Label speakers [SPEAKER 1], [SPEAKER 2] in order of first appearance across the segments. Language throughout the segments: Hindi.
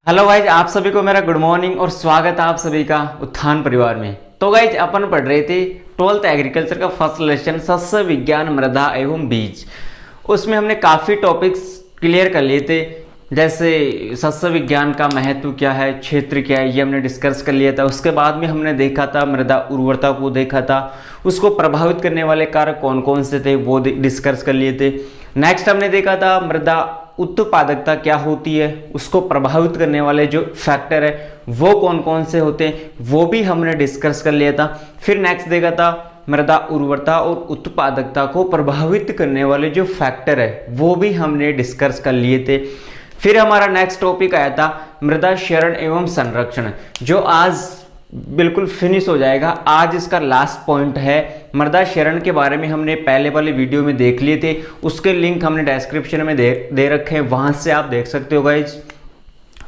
[SPEAKER 1] हेलो गाइज, आप सभी को मेरा गुड मॉर्निंग और स्वागत है आप सभी का उत्थान परिवार में। तो गाइज अपन पढ़ रहे थे 12th एग्रीकल्चर का फर्स्ट लेसन सस्य विज्ञान मृदा एवं बीज। उसमें हमने काफ़ी टॉपिक्स क्लियर कर लिए थे, जैसे सस्य विज्ञान का महत्व क्या है, क्षेत्र क्या है, ये हमने डिस्कस कर लिया था। उसके बाद में हमने देखा था मृदा उर्वरता को देखा था, उसको प्रभावित करने वाले कारक कौन कौन से थे वो डिस्कस कर लिए थे। नेक्स्ट हमने देखा था मृदा उत्पादकता क्या होती है, उसको प्रभावित करने वाले जो फैक्टर है वो कौन कौन से होते हैं वो भी हमने डिस्कस कर लिया था। फिर नेक्स्ट देखा था मृदा उर्वरता और उत्पादकता को प्रभावित करने वाले जो फैक्टर है वो भी हमने डिस्कस कर लिए थे। फिर हमारा नेक्स्ट टॉपिक आया था मृदा क्षरण एवं संरक्षण, जो आज बिल्कुल फिनिश हो जाएगा। आज इसका लास्ट पॉइंट है। मृदा क्षरण के बारे में हमने पहले वाले वीडियो में देख लिए थे, उसके लिंक हमने डिस्क्रिप्शन में दे रखे हैं, वहां से आप देख सकते हो गाइज।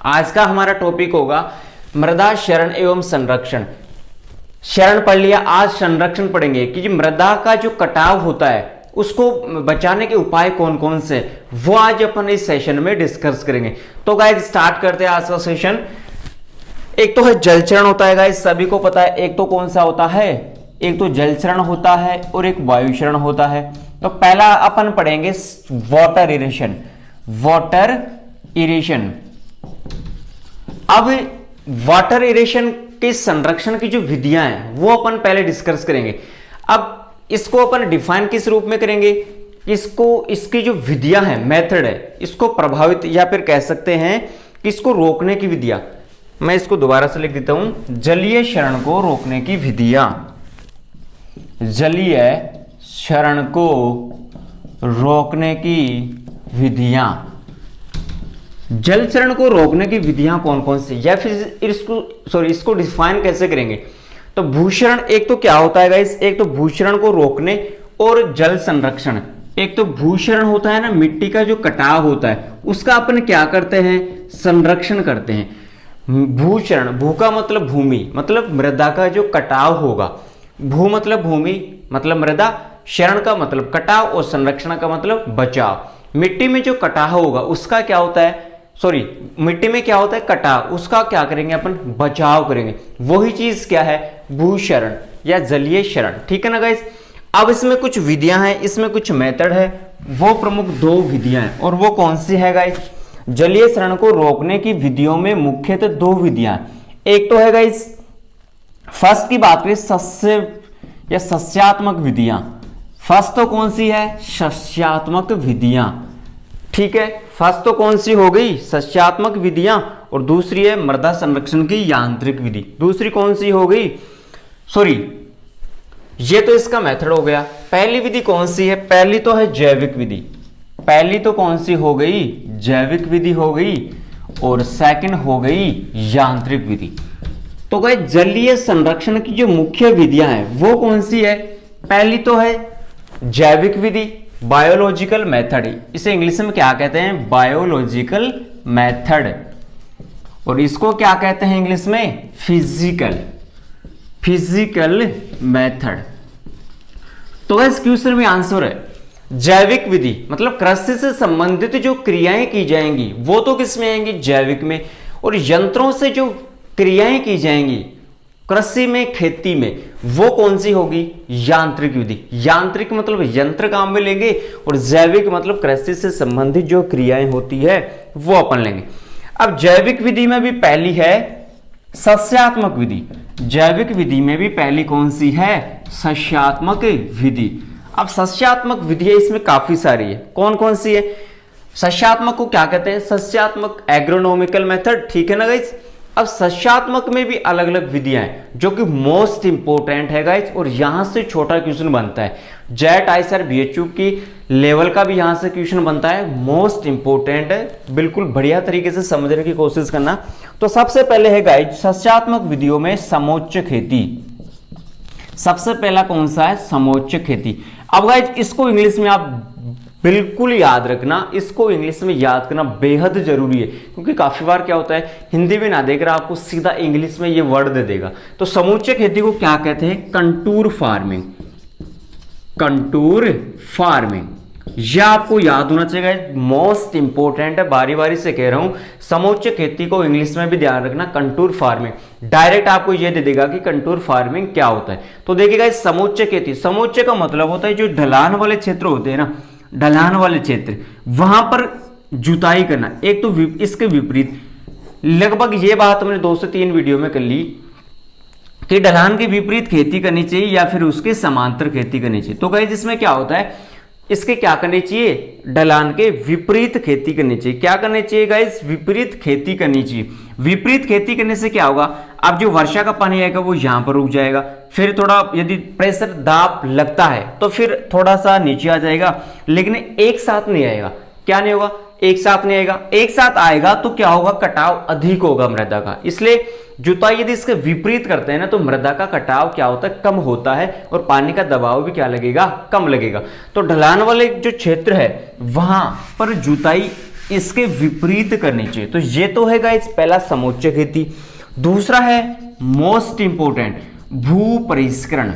[SPEAKER 1] आज का हमारा टॉपिक होगा मृदा क्षरण एवं संरक्षण। क्षरण पढ़ लिया, आज संरक्षण पढ़ेंगे कि मृदा का जो कटाव होता है उसको बचाने के उपाय कौन कौन से, वो आज अपन इस सेशन में डिस्कस करेंगे। तो गाइज स्टार्ट करते हैं आज का सेशन। एक तो है जल चरण होता है गाइस, सभी को पता है। एक तो कौन सा होता है, एक तो जल चरण होता है और एक वायु चरण होता है। तो पहला अपन पढ़ेंगे वाटर इरेशन। वाटर इरेशन। अब वाटर इरेशन के संरक्षण की जो विधियां हैं वो अपन पहले डिस्कस करेंगे। अब इसको अपन डिफाइन किस रूप में करेंगे, इसकी जो विधियां हैं, मेथड है, इसको प्रभावित या फिर कह सकते हैं कि इसको रोकने की विधियां। मैं इसको दोबारा से लिख देता हूं, जलीय क्षरण को रोकने की विधियां। जलीय क्षरण को रोकने की विधियां। जल चरण को रोकने की विधियां कौन कौन सी, या फिर इसको डिफाइन कैसे करेंगे। तो भूक्षरण एक तो क्या होता है गाइस, एक तो भूक्षरण को रोकने और जल संरक्षण। एक तो भूक्षरण होता है ना, मिट्टी का जो कटाव होता है उसका अपन क्या करते हैं, संरक्षण करते हैं। भूक्षरण, भू का मतलब भूमि, मतलब मृदा का जो कटाव होगा। भू मतलब भूमि, मतलब मृदा। क्षरण का मतलब कटाव और संरक्षण का मतलब बचाव। मिट्टी में जो कटाव होगा उसका क्या होता है, मिट्टी में क्या होता है कटाव, उसका क्या करेंगे अपन, बचाव करेंगे। वही चीज क्या है, भूक्षरण या जलीय क्षरण। ठीक है ना गाइस। अब इसमें कुछ विधियां हैं, इसमें कुछ मेथड है, वो प्रमुख दो विधियां हैं। और वो कौन सी है गाइस, जलीय क्षरण को रोकने की विधियों में मुख्यतः दो विधियां। एक तो है गाइस, फर्स्ट की बात करें सस्य या सस्यात्मक विधियां। फर्स्ट तो कौन सी है, सस्यात्मक विधियां। ठीक है, फर्स्ट तो कौन सी हो गई, सस्यात्मक विधियां, और दूसरी है मृदा संरक्षण की यांत्रिक विधि। दूसरी कौन सी हो गई, ये तो इसका मेथड हो गया। पहली विधि कौन सी है, पहली तो है जैविक विधि। पहली तो कौन सी हो गई, जैविक विधि हो गई, और सेकंड हो गई यांत्रिक विधि। तो गए जलीय संरक्षण की जो मुख्य विधियां हैं वो कौन सी है, पहली तो है जैविक विधि, बायोलॉजिकल मेथड। इसे इंग्लिश में क्या कहते हैं, बायोलॉजिकल मेथड, और इसको क्या कहते हैं इंग्लिश में, फिजिकल मेथड। तो इस क्वेश्चन में आंसर है जैविक विधि, मतलब कृषि से संबंधित जो क्रियाएं की जाएंगी वो तो किस में आएंगी, जैविक में। और यंत्रों से जो क्रियाएं की जाएंगी कृषि में, खेती में, वो कौन सी होगी, यांत्रिक विधि। यांत्रिक मतलब यंत्र काम में लेंगे, और जैविक मतलब कृषि से संबंधित जो क्रियाएं होती है वो अपन लेंगे। अब जैविक विधि में भी पहली है सस्यात्मक विधि। जैविक विधि में भी पहली कौन सी है, सस्यात्मक विधि। अब सस्यात्मक विधि है, इसमें काफी सारी है। कौन कौन सी है, सस्यात्मक को क्या कहते हैं, सस्यात्मक एग्रोनॉमिकल मेथड। ठीक है ना गाइस। अब सस्यात्मक में भी अलग अलग विधियां हैं जो कि मोस्ट इंपोर्टेंट है गाइस, और यहां से छोटा क्वेश्चन बनता है। जेट आईसर बीएचयू की लेवल का भी यहां से क्वेश्चन बनता है, मोस्ट इंपोर्टेंट है। बिल्कुल बढ़िया तरीके से समझने की कोशिश करना। तो सबसे पहले है गाइस सस्यात्मक विधियों में समोच्च खेती। सबसे पहला कौन सा है, समोच्च खेती। अब गाइस इसको इंग्लिश में आप बिल्कुल याद रखना, इसको इंग्लिश में याद करना बेहद जरूरी है, क्योंकि काफी बार क्या होता है हिंदी में ना देकर आपको सीधा इंग्लिश में ये वर्ड दे देगा। तो समूचे खेती को क्या कहते हैं, कंटूर फार्मिंग। Contour farming. यह आपको याद होना चाहिए, मोस्ट इंपोर्टेंट है, बारी बारी से कह रहा हूं। समोच्च खेती को इंग्लिश में भी ध्यान रखना, कंटूर फार्मिंग। डायरेक्ट आपको यह दे देगा कि कंटूर फार्मिंग क्या होता है। तो देखिएगा समोच्च खेती, समोच्च का मतलब होता है जो ढलान वाले क्षेत्र होते हैं ना, ढलान वाले क्षेत्र, वहां पर जुताई करना। एक तो इसके विपरीत, लगभग ये बात हमने 2 से 3 वीडियो में कर ली कि ढलान के विपरीत खेती करनी चाहिए या फिर उसके समांतर खेती करनी चाहिए। तो गाइस इसमें क्या होता है, इसके क्या करनी चाहिए, ढलान के विपरीत खेती करनी चाहिए। क्या करनी चाहिए गाइस, विपरीत खेती करनी चाहिए। विपरीत खेती करने से क्या होगा, अब जो वर्षा का पानी आएगा वो यहां पर रुक जाएगा, फिर थोड़ा यदि प्रेशर दाब लगता है तो फिर थोड़ा सा नीचे आ जाएगा, लेकिन एक साथ नहीं आएगा। क्या नहीं होगा, एक साथ नहीं आएगा। एक साथ आएगा तो क्या होगा, कटाव अधिक होगा मृदा का। इसलिए जुताई यदि इसके विपरीत करते हैं ना तो मृदा का कटाव क्या होता है, कम होता है, और पानी का दबाव भी क्या लगेगा, कम लगेगा। तो ढलान वाले जो क्षेत्र है वहां पर जुताई इसके विपरीत करनी चाहिए। तो ये तो है गाइस पहला समोच्च खेती। दूसरा है मोस्ट इंपोर्टेंट, भू परिष्करण।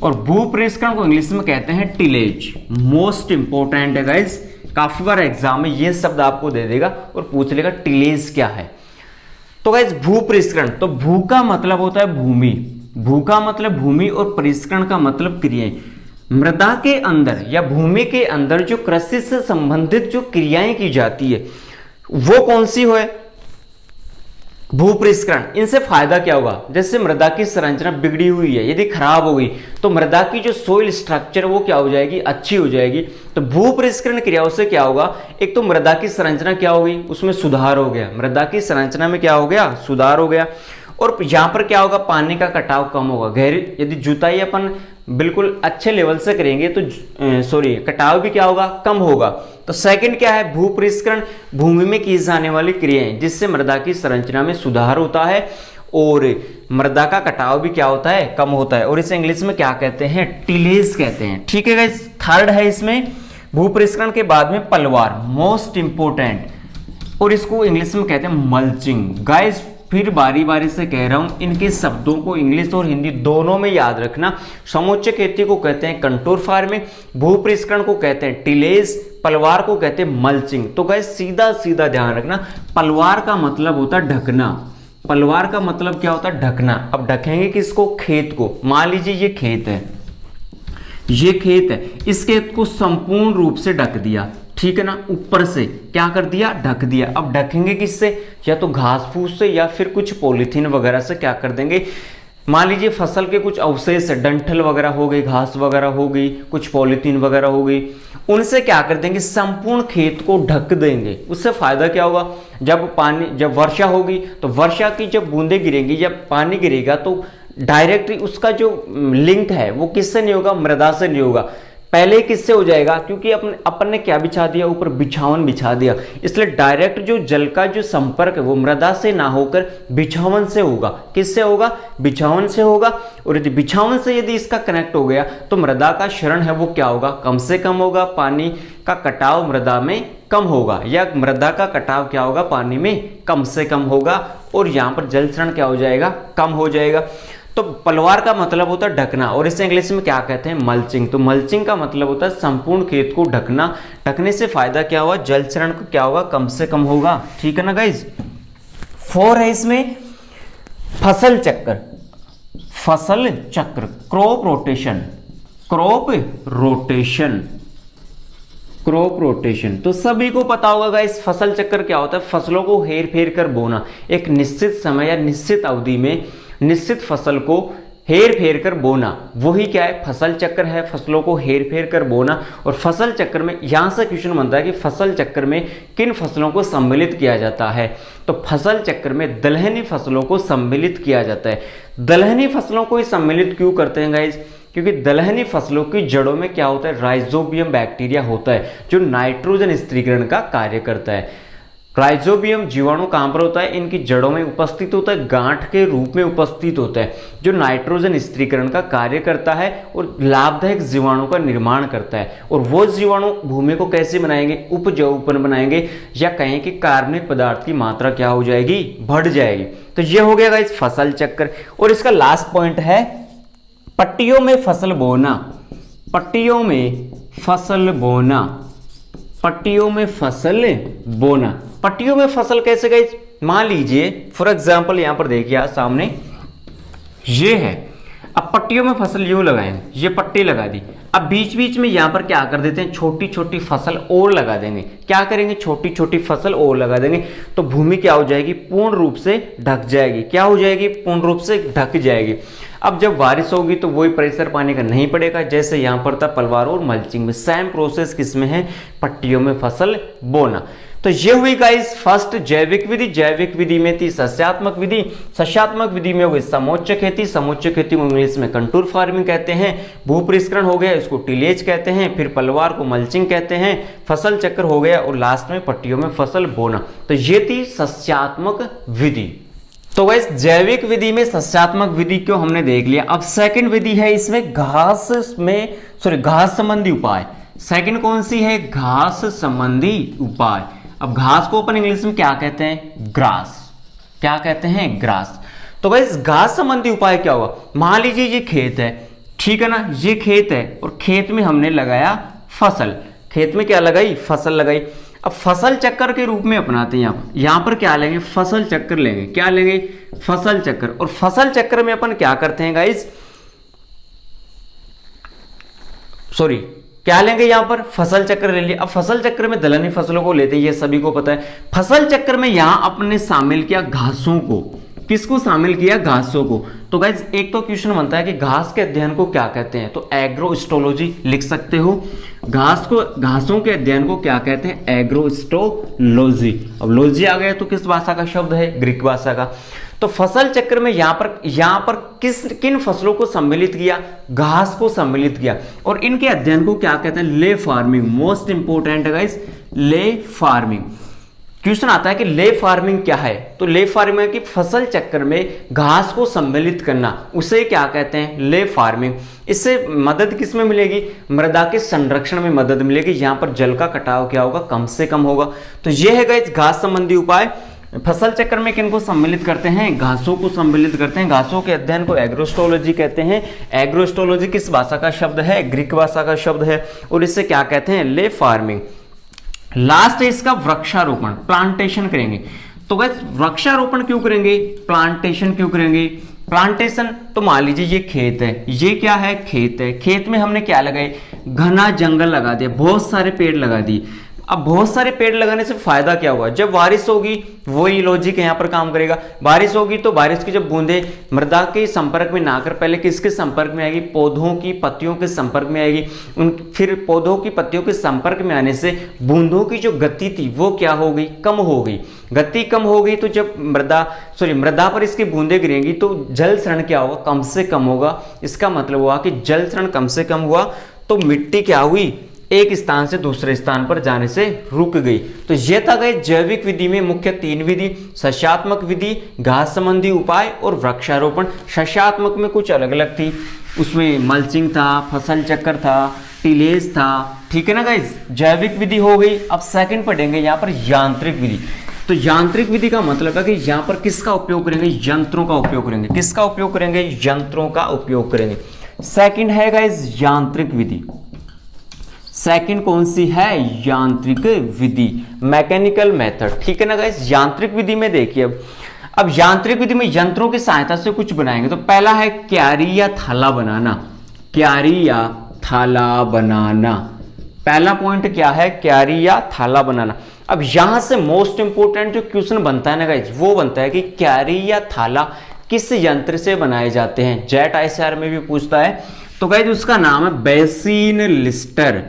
[SPEAKER 1] और भू परिष्करण को इंग्लिश में कहते हैं टिलेज। मोस्ट इंपोर्टेंट है गाइस, काफी बार एग्जाम में ये शब्द आपको दे देगा और पूछ लेगा टिलेज क्या है। तो गाइस भू परिष्करण, तो भू का मतलब होता है भूमि, भू का मतलब भूमि और परिष्करण का मतलब क्रियाएं। मृदा के अंदर या भूमि के अंदर जो कृषि से संबंधित जो क्रियाएं की जाती है वो कौन सी है, भू परिष्करण। इनसे फायदा क्या होगा, जैसे मृदा की संरचना बिगड़ी हुई है, यदि खराब हो गई तो मृदा की जो सोइल स्ट्रक्चर वो क्या हो जाएगी, अच्छी हो जाएगी। तो भू परिष्करण क्रियाओं से क्या होगा, एक तो मृदा की संरचना क्या होगी, उसमें सुधार हो गया, मृदा की संरचना में क्या हो गया, सुधार हो गया। और यहां पर क्या होगा, पानी का कटाव कम होगा। गहरी यदि जुताई अपन बिल्कुल अच्छे लेवल से करेंगे तो कटाव भी क्या होगा, कम होगा। तो सेकंड क्या है, भू परिष्करण, भूमि में की जाने वाली क्रियाएं जिससे मृदा की संरचना में सुधार होता है और मृदा का कटाव भी क्या होता है, कम होता है। और इसे इंग्लिश में क्या कहते हैं, टिलेज कहते हैं। ठीक है गाइस, थर्ड है इसमें भू परिष्करण के बाद में पलवार, मोस्ट इंपोर्टेंट, और इसको इंग्लिश में कहते हैं मल्चिंग। गाइस फिर बारी बारी से कह रहा हूं, इनके शब्दों को इंग्लिश और हिंदी दोनों में याद रखना। समोच्च खेती को कहते हैं कंटूर फार्मिंग, भू परिष्करण को कहते हैं टिलेज, पलवार को कहते हैं मल्चिंग। तो गाइस सीधा सीधा ध्यान रखना, पलवार का मतलब होता है ढकना। पलवार का मतलब क्या होता है, ढकना। अब ढकेंगे किसको, खेत को। मान लीजिए ये खेत है, ये खेत है, इस खेत को संपूर्ण रूप से ढक दिया, ठीक है ना, ऊपर से क्या कर दिया, ढक दिया। अब ढकेंगे किससे, या तो घास फूस से या फिर कुछ पॉलीथीन वगैरह से क्या कर देंगे। मान लीजिए फसल के कुछ अवशेष, डंठल वगैरह हो गई, घास वगैरह हो गई, कुछ पॉलीथीन वगैरह हो गई, उनसे क्या कर देंगे, संपूर्ण खेत को ढक देंगे। उससे फायदा क्या होगा, जब वर्षा होगी तो वर्षा की जब बूंदें गिरेंगी, जब पानी गिरेगा तो डायरेक्टली उसका जो लिंक है वो किससे नहीं होगा, मृदा से नहीं होगा। पहले किससे हो जाएगा, क्योंकि अपन ने क्या बिछा दिया, ऊपर बिछावन बिछा दिया, इसलिए डायरेक्ट जो जल का जो संपर्क है वो मृदा से ना होकर बिछावन से होगा। किससे होगा, बिछावन से होगा। और यदि बिछावन से यदि इसका कनेक्ट हो गया तो मृदा का क्षरण है वो क्या होगा, कम से कम होगा, पानी का कटाव मृदा में कम होगा, या मृदा का कटाव क्या होगा, पानी में कम से कम होगा, और यहाँ पर जल क्षरण क्या हो जाएगा, कम हो जाएगा। तो पलवार का मतलब होता है ढकना, और इसे इंग्लिश में क्या कहते हैं, मल्चिंग। तो मल्चिंग का मतलब होता है संपूर्ण खेत को ढकना। ढकने से फायदा क्या होगा, जल क्षरण को क्या होगा, कम से कम होगा। ठीक है ना गाइज। 4 है इसमें फसल चक्र, फसल चक्र, crop rotation, crop rotation, crop rotation. तो सभी को पता होगा गाइस फसल चक्र क्या होता है, फसलों को हेर फेर कर बोना। एक निश्चित समय या निश्चित अवधि में निश्चित फसल को हेर फेर कर बोना, वही क्या है, फसल चक्र है, फसलों को हेर फेर कर बोना। और फसल चक्र में यहां से क्वेश्चन बनता है कि फसल चक्र में किन फसलों को सम्मिलित किया जाता है। तो फसल चक्र में दलहनी फसलों को सम्मिलित किया जाता है। दलहनी फसलों को ही सम्मिलित क्यों करते हैं गाइज, क्योंकि दलहनी फसलों की जड़ों में क्या होता है, राइजोबियम बैक्टीरिया होता है जो नाइट्रोजन स्थिरीकरण का कार्य करता है। राइजोबियम जीवाणु कहां पर होता है, इनकी जड़ों में उपस्थित होता है, गांठ के रूप में उपस्थित होता है, जो नाइट्रोजन स्थिरीकरण का कार्य करता है और लाभदायक जीवाणु का निर्माण करता है। और वो जीवाणु भूमि को कैसे बनाएंगे, उपजाऊपन बनाएंगे, या कहें कि कार्बनिक पदार्थ की मात्रा क्या हो जाएगी, बढ़ जाएगी। तो ये हो गया गाइस फसल चक्र। और इसका लास्ट पॉइंट है पट्टियों में फसल बोना। पट्टियों में फसल बोना, पट्टियों में फसल बोना। पट्टियों में फसल कैसे गई? मान लीजिए फॉर एग्जांपल यहां पर देखिए आज सामने ये है, अब पट्टियों में फसल यूं लगाएंगे, ये पट्टी लगा दी, अब बीच बीच में यहां पर क्या कर देते हैं, छोटी छोटी फसल और लगा देंगे। क्या करेंगे? छोटी छोटी फसल और लगा देंगे, तो भूमि क्या हो जाएगी? पूर्ण रूप से ढक जाएगी। क्या हो जाएगी? पूर्ण रूप से ढक जाएगी। अब जब बारिश होगी तो वही प्रेशर पानी का नहीं पड़ेगा, जैसे यहां पर था पलवार और मल्चिंग में। सेम प्रोसेस किसमें है? पट्टियों में फसल बोना। तो ये हुई गाइस फर्स्ट जैविक विधि। जैविक विधि में थी सस्यात्मक विधि, सस्यात्मक विधि में हो गई समोच्च खेती, समोच्च खेती को इंग्लिश में कंटूर फार्मिंग कहते हैं। भूपरिष्करण हो गया, इसको टिलेज कहते हैं। फिर पलवार को मल्चिंग कहते हैं। फसल चक्र हो गया और लास्ट में पट्टियों में फसल बोना। तो ये थी सस्यात्मक विधि। तो गाइस जैविक विधि में सस्यात्मक विधि को हमने देख लिया। अब सेकंड विधि है इसमें घास संबंधी उपाय। सेकंड कौन सी है? घास संबंधी उपाय। अब घास को अपन इंग्लिश में क्या कहते हैं? ग्रास। क्या कहते हैं? ग्रास। तो गाइस घास संबंधी उपाय क्या होगा? मान लीजिए ये खेत है, ठीक है ना, ये खेत है और खेत में हमने लगाया फसल। खेत में क्या लगाई? फसल लगाई। अब फसल चक्कर के रूप में अपनाते हैं यहां पर क्या लेंगे? फसल चक्कर लेंगे। क्या लेंगे? फसल चक्कर। और फसल चक्र में अपन क्या करते हैं गाइस? क्या लेंगे यहां पर? फसल चक्र ले लिया। अब फसल चक्र में दलहनी फसलों को लेते हैं, ये सभी को पता है। फसल चक्र में यहां अपने शामिल किया घासों को। किसको शामिल किया? घासों को। तो गाइस एक तो क्वेश्चन बनता है कि घास के अध्ययन को क्या कहते हैं? तो एग्रोस्टोलॉजी लिख सकते हो। घासों के अध्ययन को क्या कहते हैं? एग्रोस्टोलॉजी। अब लॉजी आ गया तो किस भाषा का शब्द है? ग्रीक भाषा का। तो फसल चक्र में यहां पर किन फसलों को सम्मिलित किया? घास को सम्मिलित किया। और इनके अध्ययन को क्या कहते हैं? Ley farming. मोस्ट इंपोर्टेंट है गाइस, ले फार्मिंग। क्वेश्चन आता है कि ले फार्मिंग क्या है? तो ले फार्मिंग है कि फसल चक्र में घास को सम्मिलित करना, उसे क्या कहते हैं? Ley farming. इससे मदद किस में मिलेगी? मृदा के संरक्षण में मदद मिलेगी। यहां पर जल का कटाव क्या होगा? कम से कम होगा। तो यह है गाइस घास संबंधी उपाय। फसल चक्र में किनको सम्मिलित करते हैं? घासों को सम्मिलित करते हैं। घासों के अध्ययन को एग्रोस्टोलॉजी कहते हैं। एग्रोस्टोलॉजी किस भाषा का शब्द है? ग्रीक भाषा का शब्द है। और इसे क्या कहते हैं? Ley farming. लास्ट है इसका वृक्षारोपण, प्लांटेशन करेंगे। तो गाइस वृक्षारोपण क्यों करेंगे? प्लांटेशन क्यों करेंगे? प्लांटेशन, तो मान लीजिए ये खेत है, ये क्या है? खेत है। खेत में हमने क्या लगाए? घना जंगल लगा दिया, बहुत सारे पेड़ लगा दिए। अब बहुत सारे पेड़ लगाने से फायदा क्या होगा? जब बारिश होगी, वही लॉजिक यहाँ पर काम करेगा। बारिश होगी तो बारिश की जब बूंदे मृदा के संपर्क में ना आकर पहले किसके संपर्क में आएगी? पौधों की पत्तियों के संपर्क में आएगी। फिर पौधों की पत्तियों के संपर्क में आने से बूंदों की जो गति थी वो क्या हो गई? कम हो गई। गति कम हो गई तो जब मृदा पर इसकी बूंदे गिरेंगी तो जल क्षरण क्या होगा? कम से कम होगा। इसका मतलब हुआ कि जल क्षरण कम से कम हुआ तो मिट्टी क्या हुई? एक स्थान से दूसरे स्थान पर जाने से रुक गई। तो यह था गए जैविक विधि में मुख्य 3 विधि, सस्यात्मक विधि, घास संबंधी उपाय और वृक्षारोपण। सस्यात्मक में कुछ अलग अलग थी, उसमें मल्चिंग था, फसल चक्र था, टिलेज था, ठीक है ना गाइज। जैविक विधि हो गई। अब सेकंड पढ़ेंगे यहाँ पर यांत्रिक विधि। तो यांत्रिक विधि का मतलब है कि यहाँ पर किसका उपयोग करेंगे? यंत्रों का उपयोग करेंगे। किसका उपयोग करेंगे? यंत्रों का उपयोग करेंगे। सेकंड है गाइज यांत्रिक विधि। सेकंड कौन सी है? यांत्रिक विधि, मैकेनिकल मेथड, ठीक है ना गाइस। यांत्रिक विधि में देखिए अब यांत्रिक विधि में यंत्रों की सहायता से कुछ बनाएंगे। तो पहला है क्यारी या थाला बनाना। क्यारी या थाला बनाना, पहला पॉइंट क्या है? क्यारी या थाला बनाना। अब यहां से मोस्ट इंपोर्टेंट जो क्वेश्चन बनता है ना गाइस, वो बनता है कि क्यारी या थाला किस यंत्र से बनाए जाते हैं? जेट आईसीआर में भी पूछता है। तो गाइस उसका नाम है बेसिन लिस्टर।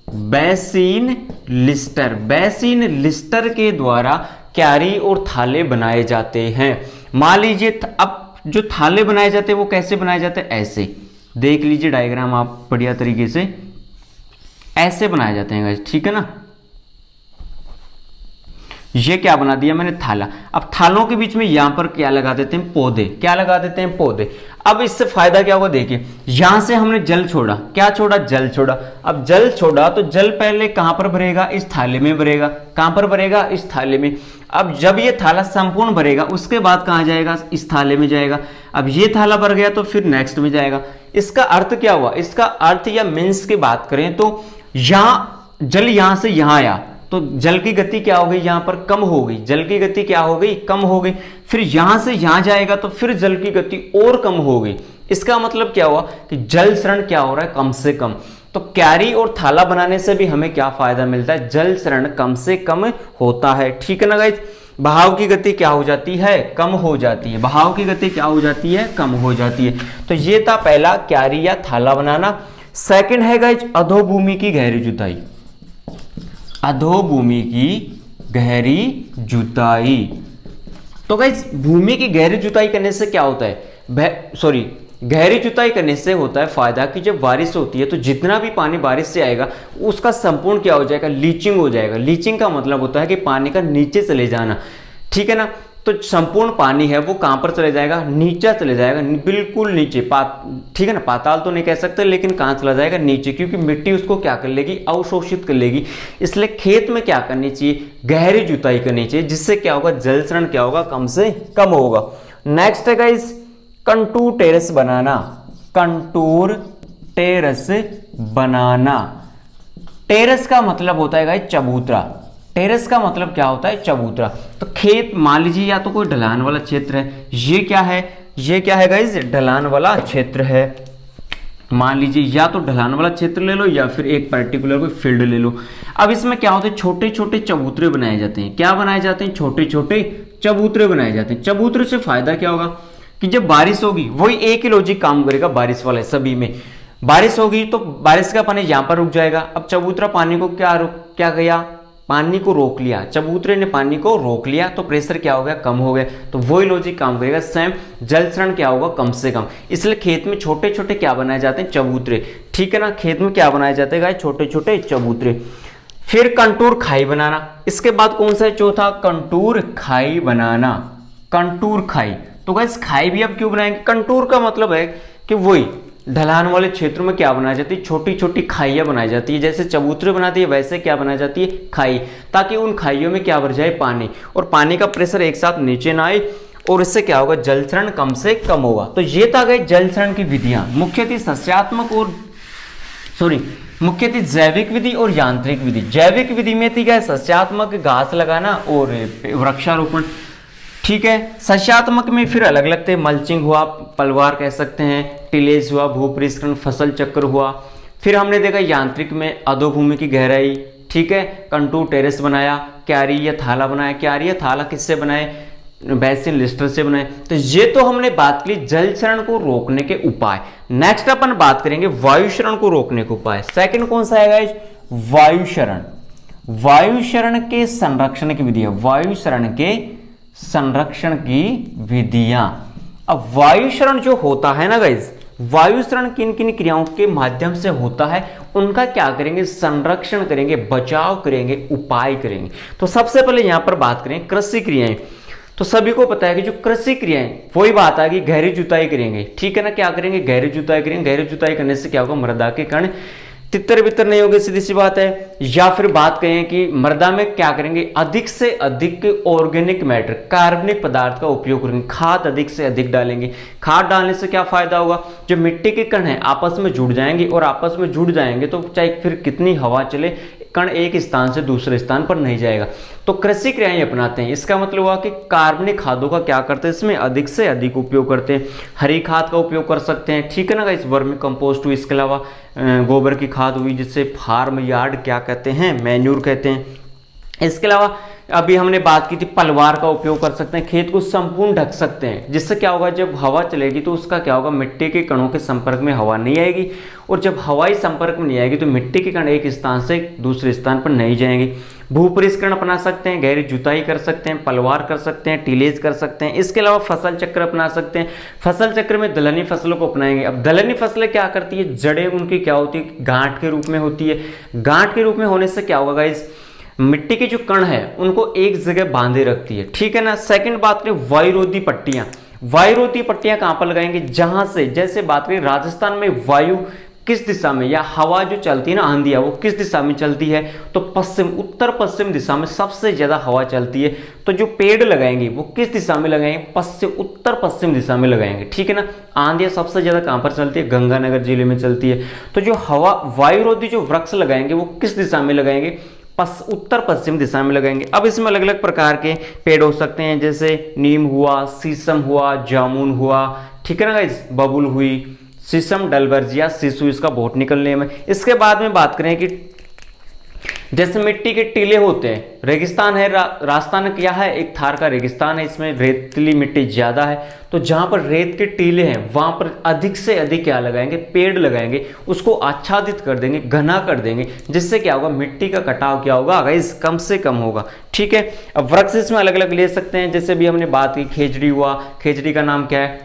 [SPEAKER 1] बेसिन लिस्टर, बेसिन लिस्टर के द्वारा क्यारी और थाले बनाए जाते हैं। मान लीजिए अब जो थाले बनाए जाते हैं वो कैसे बनाए जाते हैं? ऐसे देख लीजिए डायग्राम आप बढ़िया तरीके से, ऐसे बनाए जाते हैं गाइस, ठीक है ना। ये क्या बना दिया मैंने? थाला। अब थालों के बीच में यहां पर क्या लगा देते हैं? पौधे। क्या लगा देते हैं? पौधे। अब इससे फायदा क्या होगा? देखिए यहां से हमने जल छोड़ा। क्या छोड़ा? जल छोड़ा। अब जल छोड़ा तो जल पहले कहां पर भरेगा? इस थाले में भरेगा। कहां पर भरेगा? इस थाले में। अब जब ये थाला संपूर्ण भरेगा उसके बाद कहां जाएगा? इस थाले में जाएगा। अब ये थाला भर गया तो फिर नेक्स्ट में जाएगा। इसका अर्थ क्या हुआ? इसका अर्थ या मीन्स की बात करें तो जल यहां से यहां आया तो जल की गति क्या हो गई, यहां पर कम हो गई, जल की गति क्या हो गई, कम हो गई। फिर यहां से यहां जाएगा तो फिर जल की गति और कम हो गई। इसका मतलब क्या हुआ कि जल क्षरण क्या हो रहा है, कम से कम। तो क्यारी और थाला बनाने से भी हमें क्या फायदा मिलता है, जल क्षरण कम से कम होता है। ठीक है ना गाइस, बहाव की गति क्या हो जाती है, कम हो जाती है। बहाव की गति क्या हो जाती है, कम हो जाती है। तो ये था पहला, क्यारी या थाला बनाना। सेकंड है गाइस अधोभूमि की गहरी जुताई। अधोभूमि की गहरी जुताई। तो गाइस भूमि की गहरी जुताई करने से क्या होता है, गहरी जुताई करने से होता है फायदा कि जब बारिश होती है तो जितना भी पानी बारिश से आएगा उसका संपूर्ण क्या हो जाएगा, लीचिंग हो जाएगा। लीचिंग का मतलब होता है कि पानी का नीचे चले जाना। ठीक है ना, तो संपूर्ण पानी है वो कहां पर चले जाएगा, नीचे चले जाएगा, बिल्कुल नीचे। ठीक है ना, पाताल तो नहीं कह सकते, लेकिन कहां चला जाएगा, नीचे, क्योंकि मिट्टी उसको क्या कर लेगी, अवशोषित कर लेगी। इसलिए खेत में क्या करनी चाहिए, गहरी जुताई करनी चाहिए, जिससे क्या होगा, जल क्षरण क्या होगा, कम से कम होगा। नेक्स्ट है गाइस कंटूर टेरेस बनाना। कंटूर टेरेस बनाना। टेरेस का मतलब होता है गाइस चबूतरा। टेरेस का मतलब क्या होता है, चबूतरा। तो खेत मान लीजिए या तो कोई ढलान वाला क्षेत्र है, ये क्या है, ये क्या है गाइस, ढलान वाला क्षेत्र है। मान लीजिए या तो ढलान वाला क्षेत्र ले लो या फिर एक पर्टिकुलर कोई फील्ड ले लो। अब इसमें क्या होता है, छोटे छोटे चबूतरे बनाए जाते हैं। क्या बनाए जाते हैं, छोटे छोटे चबूतरे बनाए जाते हैं। चबूतरे से फायदा क्या होगा कि जब बारिश होगी, वही एक ही लॉजिक काम करेगा बारिश वाले सभी में। बारिश होगी तो बारिश का पानी यहां पर रुक जाएगा। अब चबूतरा पानी को क्या गया, पानी को रोक लिया, चबूतरे ने पानी को रोक लिया, तो प्रेशर क्या हो गया, कम हो गया। तो वही लॉजिक काम करेगा, सेम जल क्षरण क्या होगा, कम से कम। इसलिए खेत में छोटे छोटे क्या बनाए जाते हैं, चबूतरे। ठीक है ना, खेत में क्या बनाए जाते हैं, छोटे छोटे चबूतरे। फिर कंटूर खाई बनाना। इसके बाद कौन सा है, चौथा, कंटूर खाई बनाना। कंटूर खाई। तो गाइस खाई भी अब क्यों बनाएंगे, कंटूर का मतलब है कि वही ढलान वाले क्षेत्रों में क्या बनाई जाती है, छोटी छोटी खाइयां बनाई जाती है। जैसे चबूतरे बनाती है वैसे क्या बनाई जाती है, खाई, ताकि उन खाइयों में क्या भर जाए, पानी, और पानी का प्रेशर एक साथ नीचे ना आए, और इससे क्या होगा, जल क्षरण कम से कम होगा। तो ये था गई जल क्षरण की विधियां, मुख्यतः सस्यात्मक और मुख्यतः जैविक विधि और यांत्रिक विधि। जैविक विधि में थी क्या, सस्यात्मक घास लगाना और वृक्षारोपण। ठीक है, सस्यात्मक में फिर अलग अलग थे, मल्चिंग हुआ, पलवार कह सकते हैं, टिलेज हुआ, भूपरिष्करण, फसल चक्र हुआ। फिर हमने देखा यांत्रिक में अधोभूमि की गहराई। ठीक है, कंटूर टेरेस बनाया, क्यारी या थाला बनाया। क्यारी या थाला किससे बनाए, बेसिन लिस्टर से बनाए। तो ये तो हमने बात की जल क्षरण को रोकने के उपाय। नेक्स्ट अपन बात करेंगे वायु क्षरण को रोकने के उपाय। सेकंड कौन सा है गाइस, वायु क्षरण। वायु क्षरण के संरक्षण की विधियां, वायु क्षरण के संरक्षण की विधियां। अब वायु क्षरण जो होता है ना गाइस, वायु क्षरण किन किन क्रियाओं के माध्यम से होता है, उनका क्या करेंगे, संरक्षण करेंगे, बचाव करेंगे, उपाय करेंगे। तो सबसे पहले यहां पर बात करें कृषि क्रियाएं। तो सभी को पता है कि जो कृषि क्रियाएं, वही बात आ गई, गहरी जुताई करेंगे। ठीक है ना, क्या करेंगे, गहरी जुताई करेंगे। गहरी जुताई करने से क्या होगा, मृदा के कण तितर बितर नहीं होंगे, सीधी सी बात है। या फिर बात करें कि मृदा में क्या करेंगे, अधिक से अधिक ऑर्गेनिक मैटर, कार्बनिक पदार्थ का उपयोग करेंगे, खाद अधिक से अधिक डालेंगे। खाद डालने से क्या फायदा होगा, जो मिट्टी के कण हैं आपस में जुड़ जाएंगे, और आपस में जुड़ जाएंगे तो चाहे फिर कितनी हवा चले, कण एक स्थान से दूसरे स्थान पर नहीं जाएगा। तो कृषि क्रियाएं अपनाते हैं। इसका मतलब हुआ कि कार्बनिक खादों का क्या करते हैं, इसमें अधिक से अधिक उपयोग करते हैं। हरी खाद का उपयोग कर सकते हैं। ठीक है ना गाइस, वर्मी कंपोस्ट हुई, इसके अलावा गोबर की खाद हुई, जिससे फार्म यार्ड क्या कहते हैं, मैन्यूर कहते हैं। इसके अलावा अभी हमने बात की थी, पलवार का उपयोग कर सकते हैं, खेत को संपूर्ण ढक सकते हैं। जिससे क्या होगा, जब हवा चलेगी तो उसका क्या होगा, मिट्टी के कणों के संपर्क में हवा नहीं आएगी, और जब हवाई संपर्क में नहीं आएगी तो मिट्टी के कण एक स्थान से दूसरे स्थान पर नहीं जाएंगे। भूपरिष्करण अपना सकते हैं, गहरी जुताई कर सकते हैं, पलवार कर सकते हैं, टिलेज कर सकते हैं। इसके अलावा फसल चक्र अपना सकते हैं। फसल चक्र में दलहनी फसलों को अपनाएंगे। अब दलहनी फसलें क्या करती है, जड़ें उनकी क्या होती है, गांठ के रूप में होती है। गांठ के रूप में होने से क्या होगा गाइस, मिट्टी के जो कण है उनको एक जगह बांधे रखती है। ठीक है ना। सेकंड बात करें वायुरोधी पट्टियां। वायुरोधी पट्टियां कहां पर लगाएंगे, जहां से, जैसे बात करें राजस्थान में वायु किस दिशा में, या हवा जो चलती है ना आंधिया, वो किस दिशा में चलती है, तो पश्चिम, उत्तर पश्चिम दिशा में सबसे ज्यादा हवा चलती है। तो जो पेड़ लगाएंगे वो किस दिशा में लगाएंगे, पश्चिम, उत्तर पश्चिम दिशा में लगाएंगे, ठीक है ना। आंधिया सबसे ज्यादा कहां पर चलती है, गंगानगर जिले में चलती है। तो जो हवा वायुरोधी जो वृक्ष लगाएंगे वो किस दिशा में लगाएंगे, उत्तर पश्चिम दिशा में लगाएंगे। अब इसमें अलग अलग प्रकार के पेड़ हो सकते हैं, जैसे नीम हुआ, शीशम हुआ, जामुन हुआ, ठीक है ना गाइस, बबुल हुई, शीशम डलबर्जिया सिसु इसका बॉटनिकल नेम है। इसके बाद में बात करें कि जैसे मिट्टी के टीले होते हैं, रेगिस्तान है, राजस्थान क्या है, एक थार का रेगिस्तान है, इसमें रेतीली मिट्टी ज्यादा है। तो जहां पर रेत के टीले हैं वहां पर अधिक से अधिक क्या लगाएंगे, पेड़ लगाएंगे, उसको आच्छादित कर देंगे, घना कर देंगे, जिससे क्या होगा, मिट्टी का कटाव क्या होगा गाइस, कम से कम होगा, ठीक है। अब वृक्ष इसमें अलग अलग ले सकते हैं, जैसे भी हमने बात की खेजड़ी हुआ, खेजड़ी का नाम क्या है,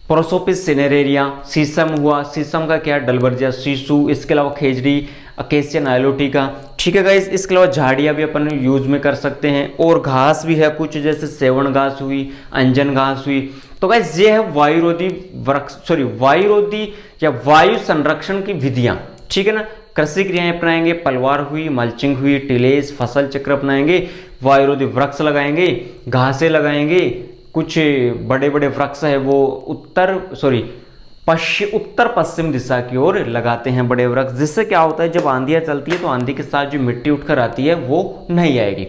[SPEAKER 1] प्रोसोपिस सिनेरेरिया। शीशम हुआ, शीशम का क्या है, डलबर्जिया सीसू। इसके अलावा खेजड़ी, अकेसिया नाइलोटिका, ठीक है गाइस। इसके अलावा झाड़ियाँ भी अपन यूज में कर सकते हैं, और घास भी है कुछ, जैसे सेवन घास हुई, अंजन घास हुई। तो गाइस ये है वायुरोधी वृक्ष, वायुरोधी या वायु संरक्षण की विधियां, ठीक है ना। कृषि क्रियाएं अपनाएंगे, पलवार हुई, मल्चिंग हुई, टिलेज, फसल चक्र अपनाएंगे, वायुरोधी वृक्ष लगाएंगे, घासें लगाएंगे, कुछ बड़े बड़े वृक्ष है वो उत्तर पश्चिम दिशा की ओर लगाते हैं बड़े वृक्ष, जिससे क्या होता है, जब आंधियां चलती है तो आंधी के साथ जो मिट्टी उठकर आती है वो नहीं आएगी।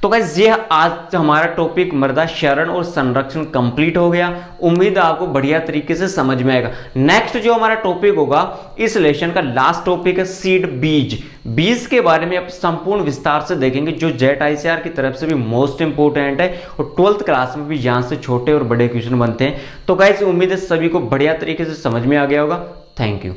[SPEAKER 1] तो गाइस ये आज हमारा टॉपिक मृदा क्षरण और संरक्षण कंप्लीट हो गया। उम्मीद है आपको बढ़िया तरीके से समझ में आएगा। नेक्स्ट जो हमारा टॉपिक होगा, इस लेसन का लास्ट टॉपिक है सीड, बीज। बीज के बारे में आप संपूर्ण विस्तार से देखेंगे, जो जेट आईसीआर की तरफ से भी मोस्ट इंपोर्टेंट है, और 12th क्लास में भी यहां से छोटे और बड़े क्वेश्चन बनते हैं। तो गाइस उम्मीद है सभी को बढ़िया तरीके से समझ में आ गया होगा। Thank you.